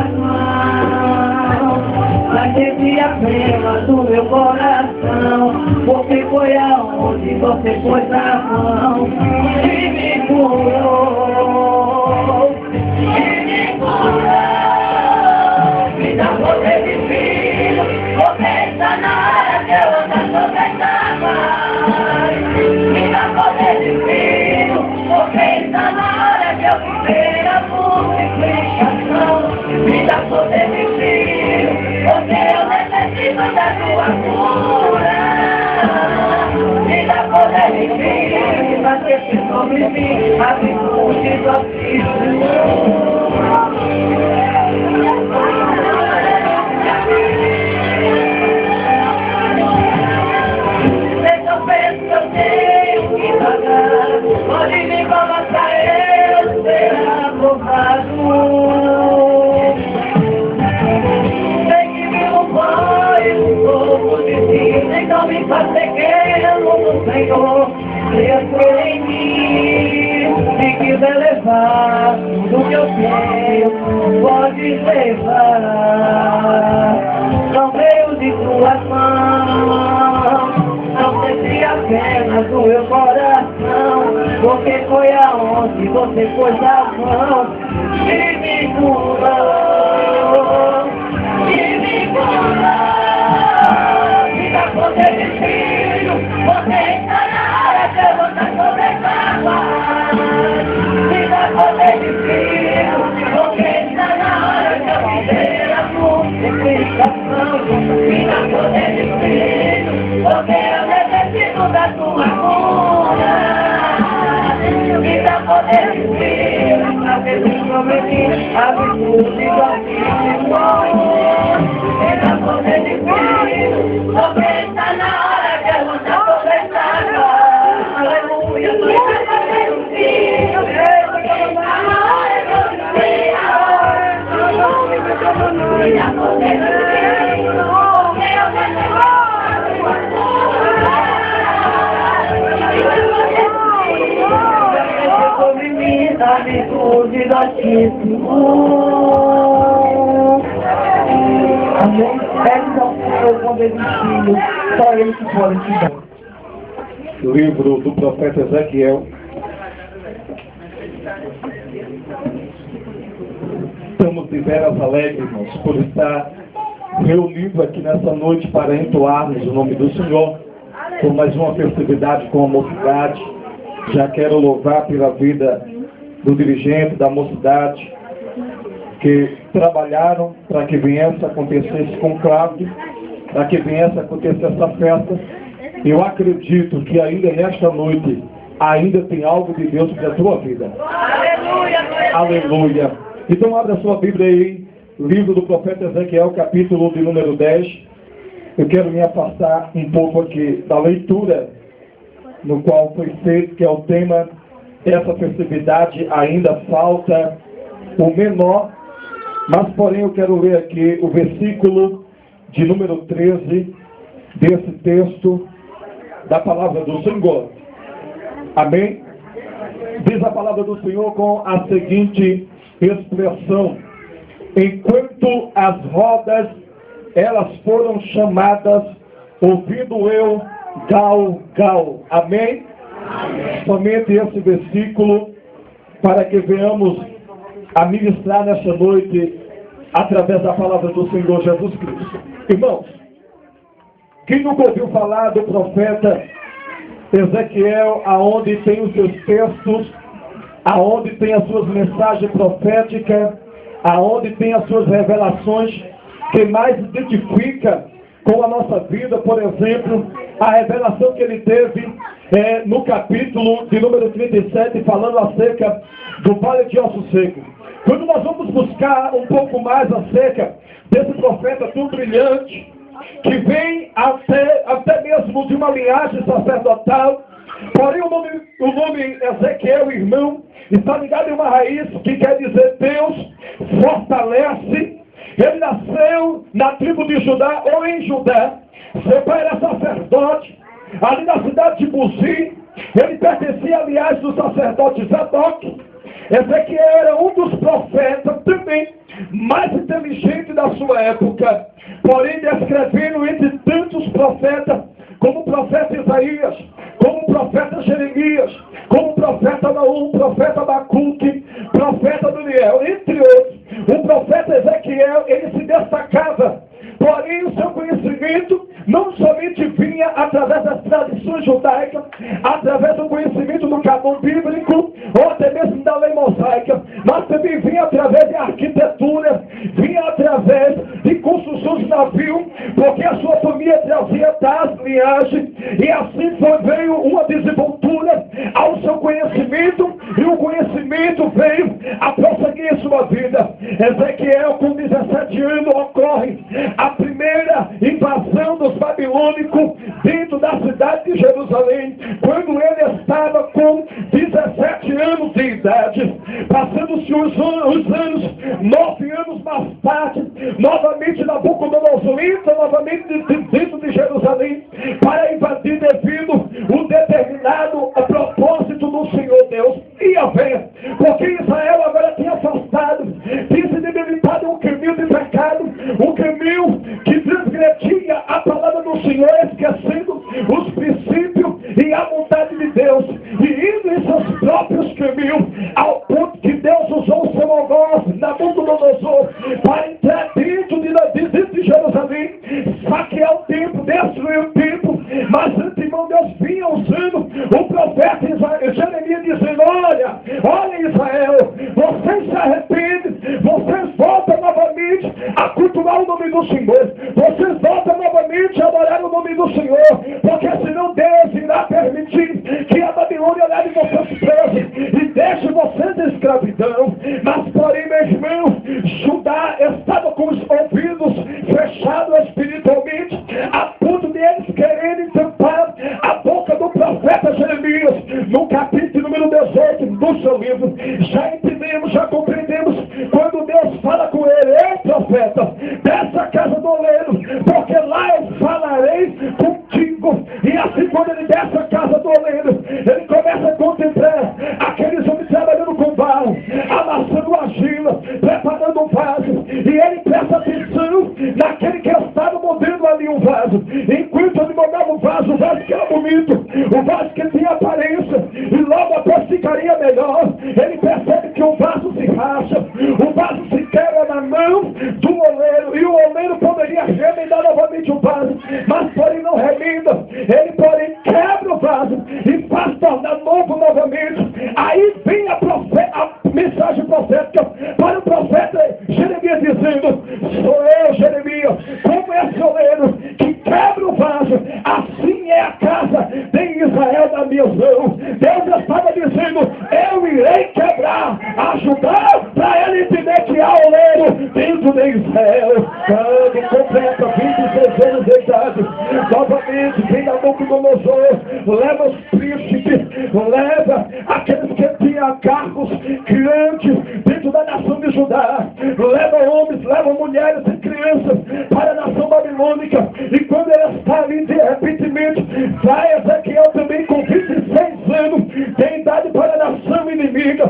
tuas mãos. Aquele apenas do meu coração. Você foi aonde você pôs a mão e me curou. E me curou. Me dá poder de filho. Você está na hora de eu andar sobre essa paz. Me dá poder de filho. Você está na hora de eu viver a multiplicação. Me dá poder de filho. Porque eu necessito da tua cura. Me dá poder de filho. Que batesse sobre mim a virtude do Espírito. Pode me colocar, eu ser aprovado. Sei que me louvor e um pouco de ti, então me faz pequeno no Senhor. Cresça em mim, se quiser levar tudo que eu tenho, pode levar. Não veio de tuas mãos, não sei apenas do meu coração. Porque foi aonde você pôs a mão e me curou. E me curou. Me dá poder de filho. Você está na hora de eu voltar sobre essa paz. Me dá poder de filho. Você está na hora de eu viver a multiplicação. Me dá poder de filho. Porque eu necessito da tua cura. Me dá poder de filho. A vez sobre mim a virtude do Espírito. Me dá poder de filho. Porque está na hora de eu andar sobre essa paz. Aleluia. Me dá poder de filho. Está na hora de eu viver a multiplicação. Me dá poder de filho. Porque eu necessito sobre mim a virtude do Espírito. Amém? Então, eu quando ele filho, só ele que pode te dar. Livro do profeta Ezequiel. Estamos de veras alegres, irmãos, por estar reunidos aqui nessa noite para entoarmos o nome do Senhor, com mais uma festividade com a mocidade. Já quero louvar pela vida do dirigente, da mocidade, que trabalharam para que viesse a acontecer esse conclave, para que viesse a acontecer essa festa. Eu acredito que ainda nesta noite, ainda tem algo de Deus para a tua vida. Aleluia! Aleluia! Então abra sua Bíblia aí, livro do profeta Ezequiel, capítulo de número 10. Eu quero me afastar um pouco aqui da leitura no qual foi feito, que é o tema dessa festividade. Ainda falta o menor, mas porém eu quero ler aqui o versículo de número 13 desse texto da palavra do Senhor. Amém? Diz a palavra do Senhor com a seguinte expressão: enquanto as rodas elas foram chamadas, ouvindo eu gal, gal. Amém? Amém? Somente esse versículo para que venhamos a ministrar nesta noite através da palavra do Senhor Jesus Cristo. Irmãos, quem nunca ouviu falar do profeta Ezequiel, aonde tem os seus textos, aonde tem as suas mensagens proféticas, aonde tem as suas revelações que mais identifica com a nossa vida? Por exemplo, a revelação que ele teve no capítulo de número 37, falando acerca do vale de ossos secos. Quando nós vamos buscar um pouco mais acerca desse profeta tão brilhante, que vem até mesmo de uma linhagem sacerdotal, porém o nome Ezequiel, irmão, está ligado em uma raiz que quer dizer Deus fortalece. Ele nasceu na tribo de Judá, ou em Judá. Seu pai era sacerdote, ali na cidade de Buzi. Ele pertencia, aliás, do sacerdote Zadok. Ezequiel era um dos profetas também mais interessante inteligente da sua época. Porém, descrevendo entre tantos profetas, como o profeta Isaías, como o profeta Jeremias, como o profeta Naum, profeta Abacuque, profeta Daniel, entre outros, o profeta Ezequiel, ele se destacava. Porém, o seu conhecimento não somente vinha através das tradições judaicas, através do conhecimento do canon bíblico, ou até mesmo da lei mosaica, mas também vinha através de arquitetura, vinha através de construções de navio, porque a sua família trazia das linhagens, e assim veio uma desenvoltura ao seu conhecimento, e o conhecimento veio a prosseguir em sua vida. Ezequiel, com 17 anos, ocorre a primeira invasão dos babilônicos dentro da cidade de Jerusalém, quando ele estava com 17 anos de idade. Passando-se os anos, 9 anos mais tarde, novamente Nabucodonosor entra novamente dentro de Jerusalém para invadir devido o determinado propósito do Senhor Deus. E a ver, porque Israel agora tinha afastado, tinha se debilitado um caminho de pecado, um caminho que transgredia a palavra do Senhor, esquecendo os princípios e a vontade de Deus, e indo em seus próprios caminhos, ao ponto que Deus usou o seu algoz, Nabucodonosor, para entrar dentro de Jerusalém, saquear o templo, destruir o templo. Mas antemão Deus vinha usando o profeta Jeremias, dizendo: olha Israel, vocês se arrependem, vocês voltam novamente a cultuar o nome do Senhor, vocês voltam novamente a adorar o nome do Senhor, porque senão Deus irá permitir que a Babilônia leve vocês presos e deixe vocês em escravidão. Mas porém, meu irmão, Judá estava com os ouvidos fechados espiritualmente, a ponto de eles quererem tampar a boca do profeta Jeremias. No capítulo número 18 do seu livro, já entendemos, já compreendemos, quando Deus fala com ele: ei profeta, dessa casa do oleiro, porque lá eu falarei contigo. E assim, quando ele desce a casa do oleiro, ele começa a contemplar aqueles homens trabalhando com barro, amassando argila, preparando um vaso, e ele presta atenção naquele que estava moldando ali um vaso. Enquanto ele moldava o vaso que era bonito, o vaso que tinha aparência, e logo após ficaria melhor, ele percebe que o vaso se racha, o vaso se quebra na mão do oleiro, e o oleiro poderia remendar novamente o vaso, mas porém não remenda, ele porém quebra o vaso e faz tornar novo novamente. Aí vem a mensagem profética para o profeta Jeremias, dizendo: sou eu, Jeremias, como esse oleiro que quebra o vaso, assim é a casa de Israel da minha mão. Deus estava dizendo: eu irei quebrar, ajudar, para ele entender que há oleiro dentro de Israel. Quando completa 26 anos de idade, novamente vem Nabucodonosor, leva os príncipes, leva aqueles que tinham cargos grandes dentro da nação de Judá, leva homens, leva mulheres e crianças para a nação babilônica. E quando ele está ali, de repentemente, vai Ezequiel também com 26 anos de idade para a nação inimiga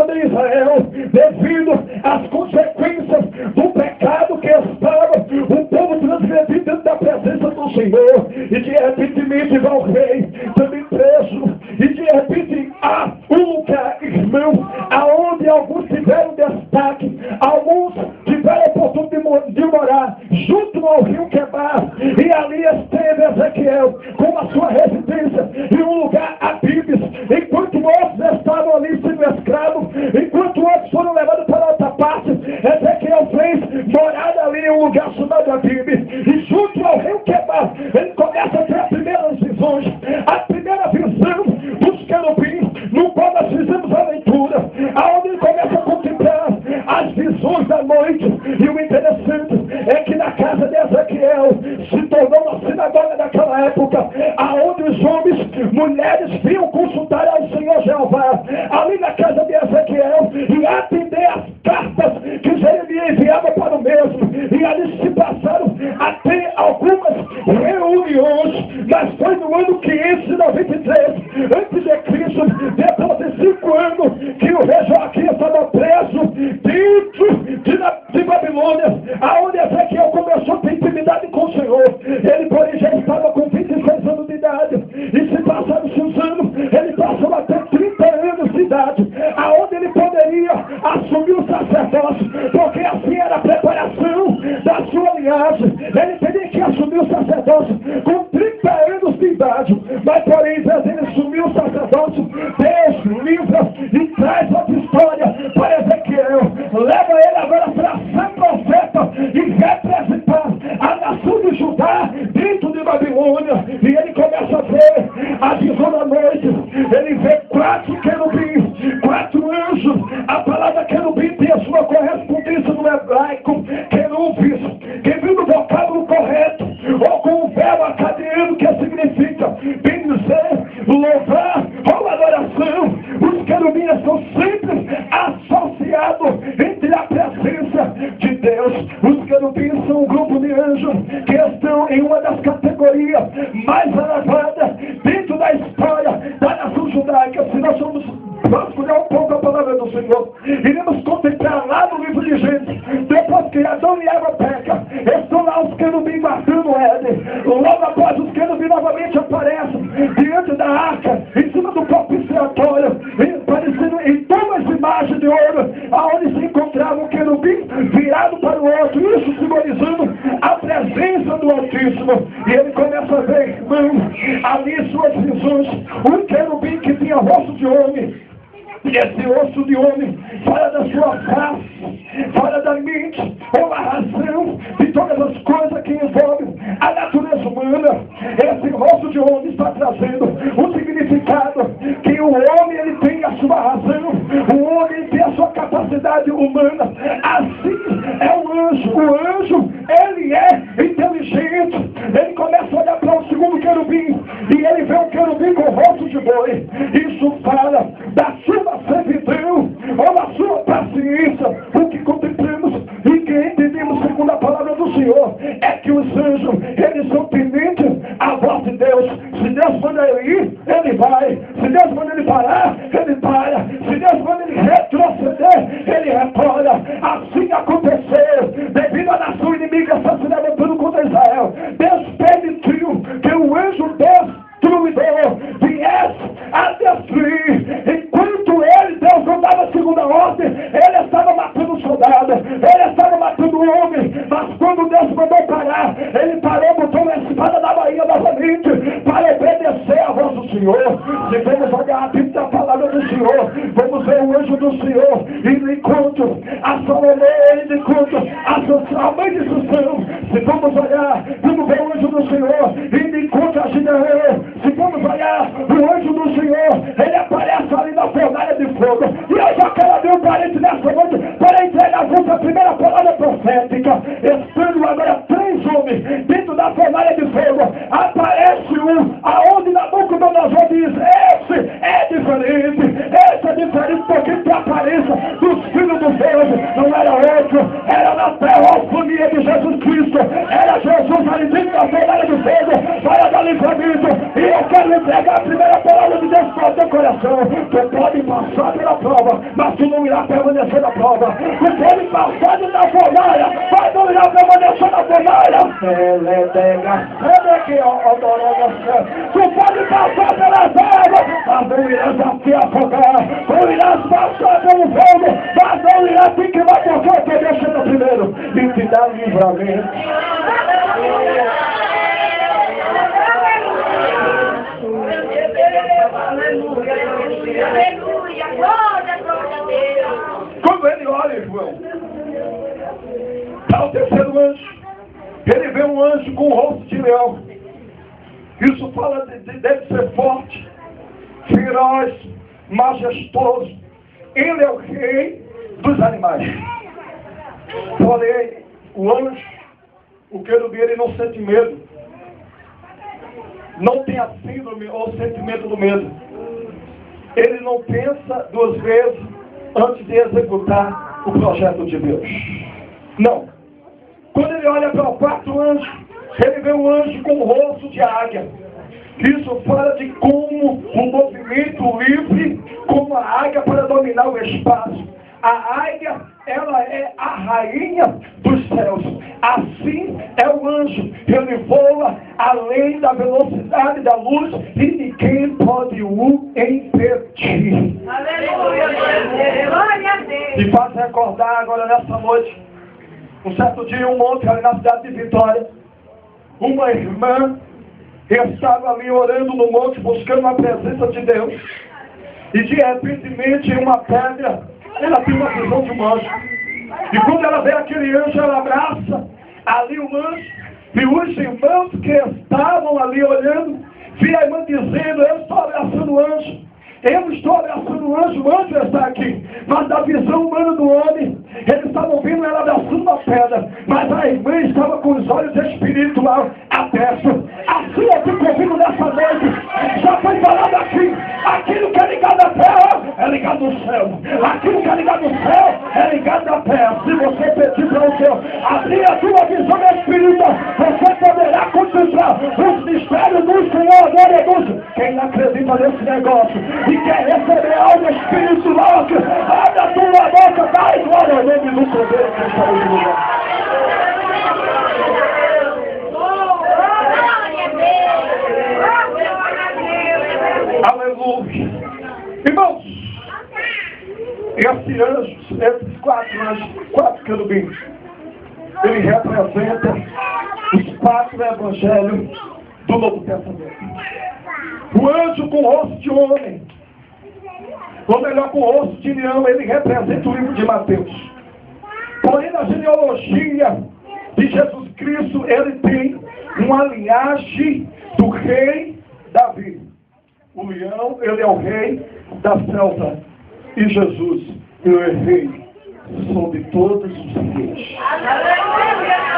de Israel, devido às consequências do pecado que estava o povo transgredindo dentro da presença do Senhor. E de repentemente vai o rei também preso, e de repente há um lugar, irmão, aonde alguns tiveram destaque, alguns tiveram a oportunidade de morar junto ao rio Quebar, e ali esteve Ezequiel com a sua residência em um lugar Abibes, enquanto outros estavam ali sendo escravos, enquanto outros foram levados para outra parte. Ezequiel fez morada ali em um lugar chamado Abibes, e junto ao rio Quebar ele começa a ter as primeiras visões, a primeira visão dos querubins, no qual nós fizemos a leitura, aonde ele começa a contemplar as visões da noite. E o interessante é que na casa de Ezequiel se tornou uma sinagoga daquela época, aonde os homens, mulheres vinham consultar ao Senhor Jeová ali na casa de Ezequiel e atender as cartas que Jeremias enviava para o mesmo, e ali se 4 querubins, 4 anjos. A palavra querubim tem a sua correspondência no hebraico, querubis, que vem do vocábulo correto, ou com o verbo acadiano, que significa bendizer, louvar ou adoração. Os querubins são sempre associados entre a presença de Deus. Os querubins são um grupo de anjos que estão em uma das categorias mais elevadas dentro da história da nação judaica. Se nós vamos vasculhar um pouco a palavra do Senhor, iremos contemplar lá no livro de Gênesis, depois que Adão e Eva pecam, estão lá os querubins guardando o Éden. Logo após, os querubins novamente aparecem diante da arca, em cima do propiciatório, parecendo em duas imagens de ouro, aonde se encontrava um querubim virado para o outro, isso simbolizando a presença do Altíssimo. E ele começa a ver, irmão, ali suas visões, um querubim que tinha rosto de homem. E esse osso de homem fala da sua face, fala da mente, ou a razão de todas as coisas que envolvem a natureza humana. Esse rosto de homem está trazendo um significado que o homem ele tem a sua razão, o homem ele tem a sua capacidade humana. Assim é o anjo. O anjo ele é inteligente. Ele começa a olhar para o segundo querubim e ele vê um querubim com rosto de boi. Isso fala da sua servidão ou da sua paciência. O que contemplamos e que entendemos segundo a palavra do Senhor é que os anjos eles são pendentes à voz de Deus. Se Deus manda ele ir, ele vai. Se Deus manda ele parar, ele para. Se Deus manda ele retroceder, ele retorna. Assim aconteceu devido à nação inimiga está se levantando contra Israel. Deus permitiu que o anjo destruidor viesse a destruir. Enquanto Deus não dava a segunda ordem, ele estava matando soldado, ele estava matando homem. Mas quando Deus mandou parar, ele parou, botou a espada na baía novamente para obedecer a voz do Senhor. Se vamos olhar a Bíblia da palavra do Senhor, vamos ver o anjo do Senhor indo em encontro a Salomé, indo em encontro a mãe de Susão. Se vamos olhar, vamos ver o anjo do Senhor indo em encontro a Gideão. Se vamos olhar, o anjo do Senhor, ele aparece ali na fornalha de fogo. E eu já quero abrir um parente nessa noite para entregar a vossa primeira palavra profética. Estando agora 3 homens dentro da fornalha de fogo, aparece um, aonde Nabucodonosor diz: esse é diferente porque tem a aparência dos filhos do Deus. Não era outro, era na teofania de Jesus Cristo. Era Jesus ali dentro da fornalha de fogo para dar livramento. E eu quero entregar a primeira palavra de Deus para o teu coração. Tu pode passar pela prova, mas tu não irá permanecer na prova. Tu pode passar da fornalha, mas não irá permanecer na fornalha. Tu pode passar pelas águas, mas não irás te afogar. Tu irás passar pelo fogo, mas não irás te queimar, porque eu te deixei no primeiro e te dá livramento. Aleluia, glória a Deus. Quando ele olha, irmão, está o terceiro anjo. Ele vê um anjo com o rosto de leão. Isso fala deve ser forte, feroz, majestoso. Ele é o rei dos animais. Porém, o anjo, o querubim, ele não sente medo. Não tem a síndrome ou sentimento do medo. Ele não pensa 2 vezes antes de executar o projeto de Deus. Não. Quando ele olha para o 4º anjo, ele vê um anjo com o rosto de águia. Isso fala de como o movimento livre, como a águia para dominar o espaço. A águia, ela é a rainha dos céus. Assim é o anjo. Ele voa além da velocidade da luz e ninguém pode o impedir. Aleluia, glória a Deus. E faz recordar agora nessa noite, um certo dia, um monte ali na cidade de Vitória, uma irmã estava ali orando no monte, buscando a presença de Deus. E de repente, uma pedra, ela tem uma visão de um anjo. E quando ela vê aquele anjo, ela abraça ali o anjo. E os irmãos que estavam ali olhando, vi a irmã dizendo: eu estou abraçando o anjo. Eu estou abraçando o anjo está aqui. Mas da visão humana do homem, eles estavam vendo ela abraçando uma pedra. Mas a irmã estava com os olhos espirituais abertos. Assim eu te convido nessa noite. Já foi falado aqui. Aquilo que é ligado à terra é ligado ao céu. Aquilo que é ligado ao céu é ligado à terra. Se você pedir para o céu abrir a tua visão espiritual, você poderá contemplar os mistérios do Senhor. Glória a Deus. Quem acredita nesse negócio e quer receber algo espiritual, abre a tua boca, dai glória ao nome do poder que está no lugar. Aleluia. Irmãos, esse anjo, esses quatro querubins, ele representa os 4 evangelhos do Novo Testamento. O anjo com o rosto de homem, ou melhor, com o rosto de leão, ele representa o livro de Mateus. Porém, na genealogia de Jesus Cristo, ele tem uma linhagem do rei Davi. O leão, ele é o rei da selva. E Jesus, ele é rei sobre todos os reis.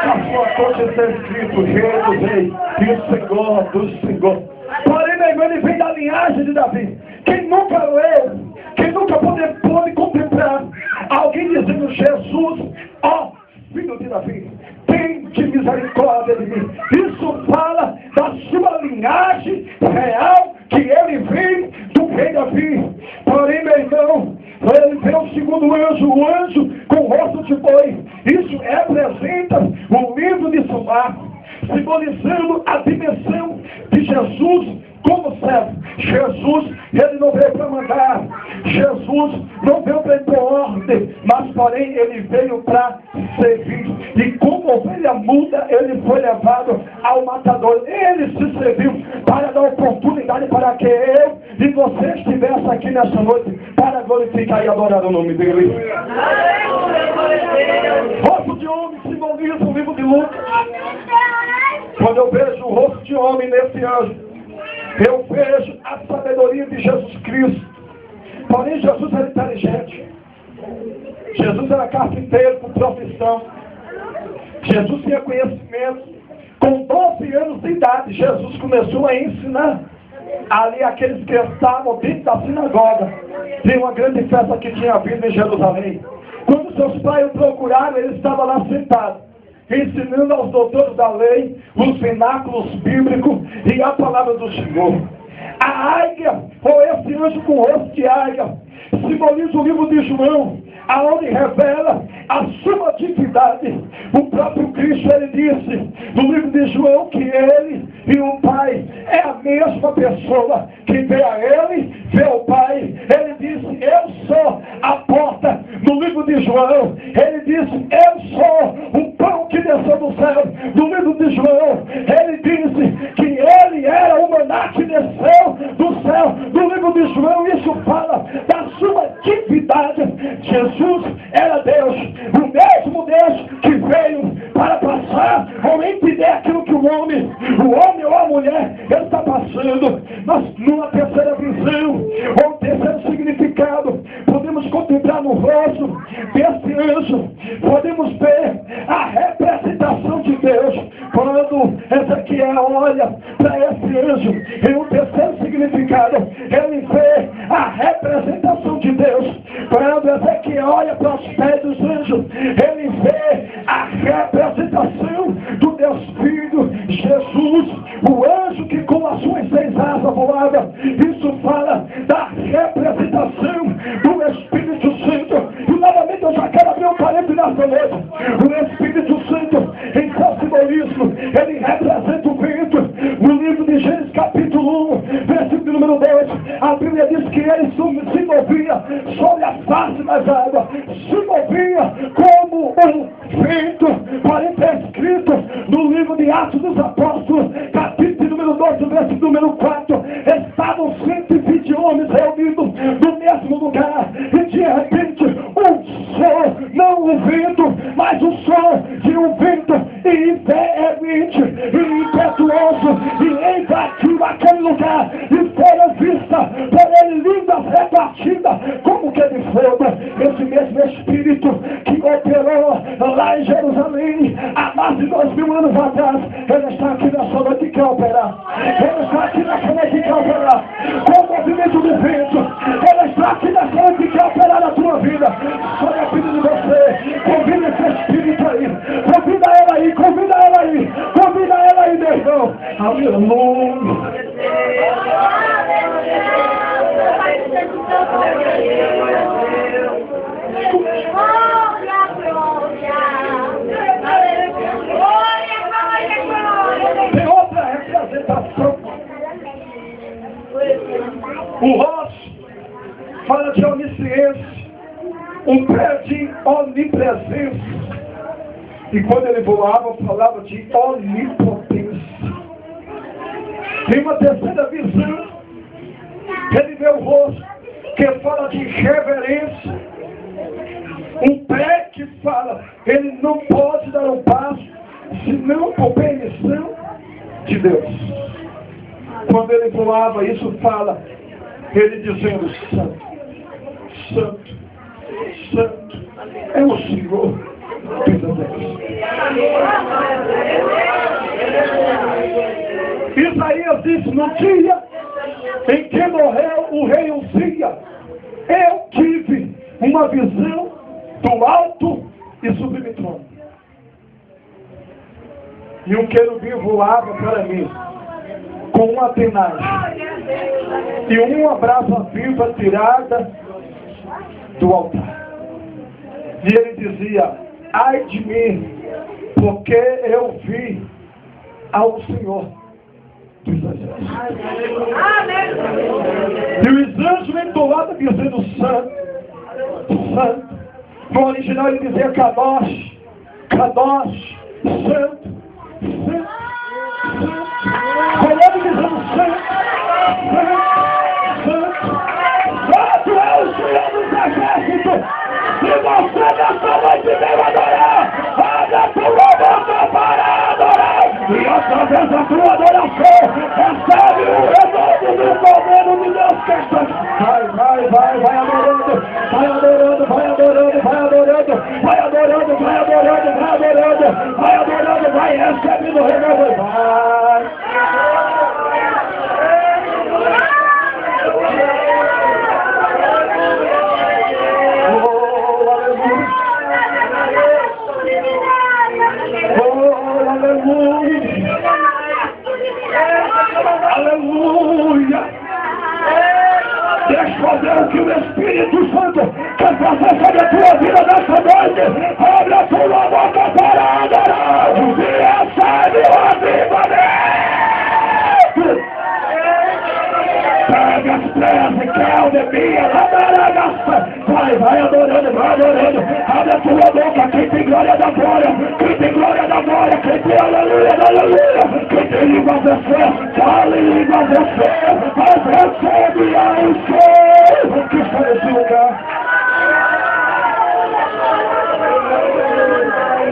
Na sua coxa está escrito rei dos reis e Senhor dos senhores. Porém, meu irmão, ele vem da linhagem de Davi. Quem nunca leu, quem nunca pôde contemplar alguém dizendo Jesus, ó filho de Davi, tem de misericórdia de mim. Isso fala da sua linhagem real, que ele vem do rei Davi. Porém, meu irmão, ele vê o segundo anjo, o anjo com o rosto de boi. Isso representa o livro de Sumar, simbolizando a dimensão de Jesus como servo. Jesus, ele não veio para mandar. Jesus não veio para impor ordem, mas porém ele veio para servir. E como ovelha muda, ele foi levado ao matador. Ele se serviu para dar oportunidade para que eu e você estivesse aqui nessa noite para glorificar e adorar o nome dele. Rosto de homem simboliza o livro de Lucas. Quando eu vejo o rosto de homem nesse anjo, eu vejo a sabedoria de Jesus Cristo. Porém, Jesus era inteligente. Jesus era carpinteiro por profissão. Jesus tinha conhecimento. Com 12 anos de idade, Jesus começou a ensinar ali aqueles que estavam dentro da sinagoga. Tem uma grande festa que tinha havido em Jerusalém. Quando seus pais o procuraram, ele estava lá sentado, ensinando aos doutores da lei os cenáculos bíblicos e a palavra do Senhor. A águia, ou esse anjo com rosto de águia, simboliza o livro de João, aonde revela a sua divindade. O próprio Cristo, ele disse no livro de João que ele e o Pai é a mesma pessoa. Quem vê a ele, vê o Pai. Ele disse, eu sou a porta. No livro de João, ele disse, eu sou o pão que desceu do céu. No livro de João, ele disse que ele era o maná que desceu do céu. No livro de João, isso fala da sua divindade. Jesus era Deus, o mesmo Deus que veio para passar ou entender aquilo que o homem ou a mulher está passando. Mas numa terceira visão, ou terceiro significado, podemos contemplar no rosto desse anjo, podemos ver a representação de Deus. Quando Ezequiel olha para esse anjo, em um terceiro significado, ele vê a representação de Deus. Quando Ezequiel olha para os pés dos anjos, ele vê a representação do Deus Filho, Jesus, o anjo que com as suas 6 asas voava. Isso fala da representação do Espírito Santo. E novamente eu já quero abrir um parênteses nessa noite. O Espírito Santo, em seu simbolismo, ele representa o vento. No livro de Gênesis capítulo 1, versículo número 2, a Bíblia diz que ele se movia sobre a face das águas, se movia como um vento. Porém está escrito no livro de Atos dos Apóstolos, capítulo número 12, versículo número 4, estavam 120 homens reunidos no mesmo lugar, e de repente um som, não um vento, mas o som de um vento veemente e impetuoso, e invadiu aquele lugar, e foram vistas por ele lindas batida como que de fogo. Esse mesmo Espírito que operou lá em Jerusalém há mais de 2000 anos atrás, ele está aqui nessa noite e quer operar. Ele está aqui nessa noite e quer operar. Com o movimento do vento, ele está aqui nessa noite e quer operar na tua vida. Só eu pido de você, convida esse Espírito aí, convida ela aí, convida ela aí, convida ela aí, meu irmão. Aleluia. Tem outra representação. O rosto fala de onisciência, o pé de onipresença. E quando ele voava, falava de onipotência. Tem uma terceira visão. Ele vê o rosto que fala de reverência. Um pé que fala, ele não pode dar um passo senão por permissão de Deus. Quando ele voava, isso fala, ele dizendo: Santo, Santo, Santo é o Senhor dos Exércitos. Isaías disse: no dia em que morreu o rei Uzias, eu tive uma visão do alto e sublime trono. E um querubim voava para mim com uma tenagem e uma brasa viva tirada do altar. E ele dizia: ai de mim, porque eu vi ao Senhor dos Exércitos. E os anjos entoavam dizendo: Santo, Santo. No original ele dizia: Kadosh, Kadosh, Santo, Santo, Santo. Falando dizendo: Santo, Santo, Santo. Santo é o Senhor dos Exércitos. Se você nessa noite veio adorar, abre a tua boca para adorar. E através da tua adoração, recebe o renovo do governo de Deus que está. Vai adorando, vai adorando, vai adorando, vai adorando, vai adorando, vai adorando, vai adorando, vai adorando, vai recebendo o renovo, vai. Aleluia! Deixa eu ver o que o Espírito Santo quer fazer sobre a tua vida nessa noite. Abre a tua boca para adorar e recebe o avivamento. Pega as presas, caldeia, vai adorando, vai adorando. Abre a tua boca, quem tem glória da glória, quem tem glória da glória, quem tem aleluia, aleluia. Quem tem língua a descer, fale língua a descer, mas recebe ao Senhor que está nesse lugar.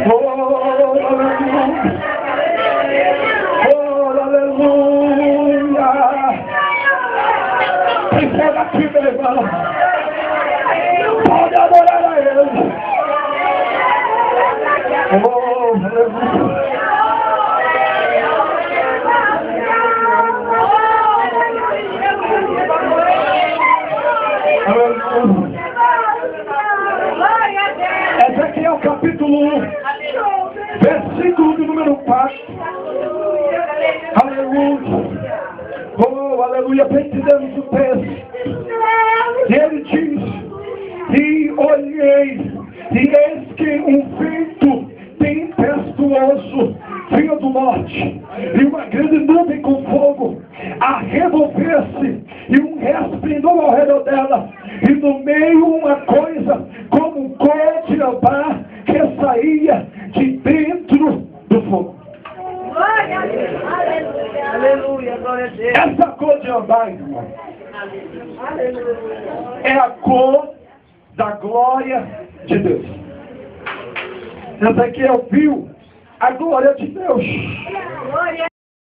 Oh, aleluia. Quem pode aqui, meu irmão? Pode adorar a Ele. Oh, aleluia. Ezequiel capítulo 1, versículo de número 4. Aleluia. Oh, aleluia. Bem entendemos o texto. E ele diz: e olhei, e eis que um vento tempestuoso vinha do norte, e uma grande nuvem com fogo a revolver-se, e um resplendor ao redor dela, e no meio uma coisa como um cor de ambar que saía de dentro do fogo. Glória a Deus. Aleluia. Aleluia. Glória a Deus. Essa cor de ambar, irmão, é a cor da glória de Deus. Ezequiel viu a glória de Deus. Glória.